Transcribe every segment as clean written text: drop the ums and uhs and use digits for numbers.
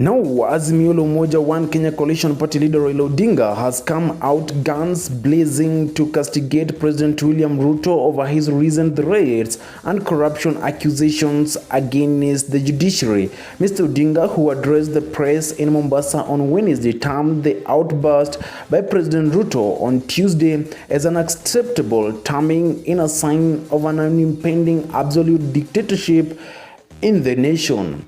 Now, Azimio la Umoja One Kenya Coalition Party leader Raila Odinga has come out guns blazing to castigate President William Ruto over his recent raids and corruption accusations against the judiciary. Mr. Odinga, who addressed the press in Mombasa on Wednesday, termed the outburst by President Ruto on Tuesday as unacceptable, terming in a sign of an impending absolute dictatorship in the nation.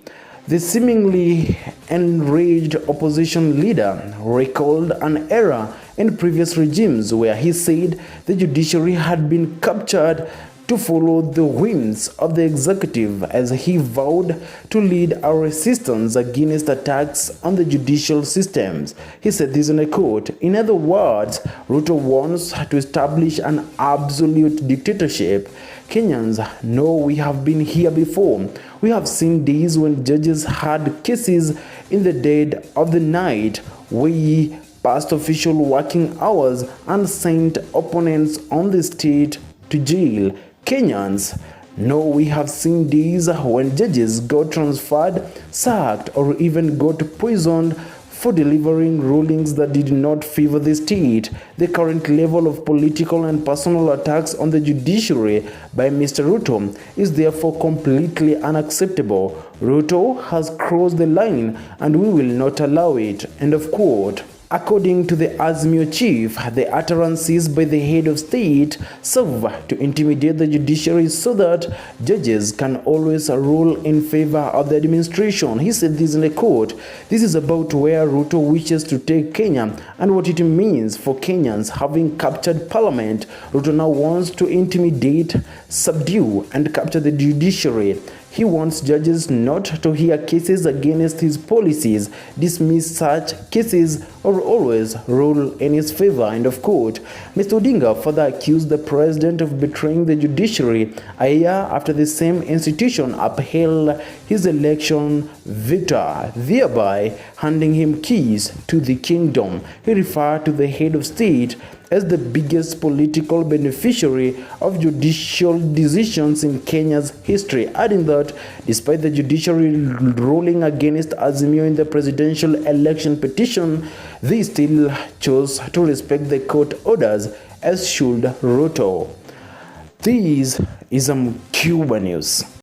The seemingly enraged opposition leader recalled an era in previous regimes where he said the judiciary had been captured to follow the whims of the executive, as he vowed to lead a resistance against attacks on the judicial systems. He said this in a quote: "In other words, Ruto wants to establish an absolute dictatorship. Kenyans know we have been here before. We have seen days when judges had cases in the dead of the night. We passed official working hours and sent opponents on the state to jail. Kenyans know we have seen days when judges got transferred, sacked, or even got poisoned for delivering rulings that did not favor the state. The current level of political and personal attacks on the judiciary by Mr. Ruto is therefore completely unacceptable. Ruto has crossed the line and we will not allow it." End of quote. According to the Azimio chief, the utterances by the head of state serve to intimidate the judiciary so that judges can always rule in favor of the administration. He said this in a quote: "This is about where Ruto wishes to take Kenya and what it means for Kenyans. Having captured parliament, Ruto now wants to intimidate, subdue, and capture the judiciary. He wants judges not to hear cases against his policies, dismiss such cases, or always rule in his favor." End of quote. Mr. Odinga further accused the president of betraying the judiciary a year after the same institution upheld his election victory, thereby handing him keys to the kingdom. He referred to the head of state as the biggest political beneficiary of judicial decisions in Kenya's history, adding that despite the judiciary ruling against Azimio in the presidential election petition, they still chose to respect the court orders, as should Ruto. This is Cuba News.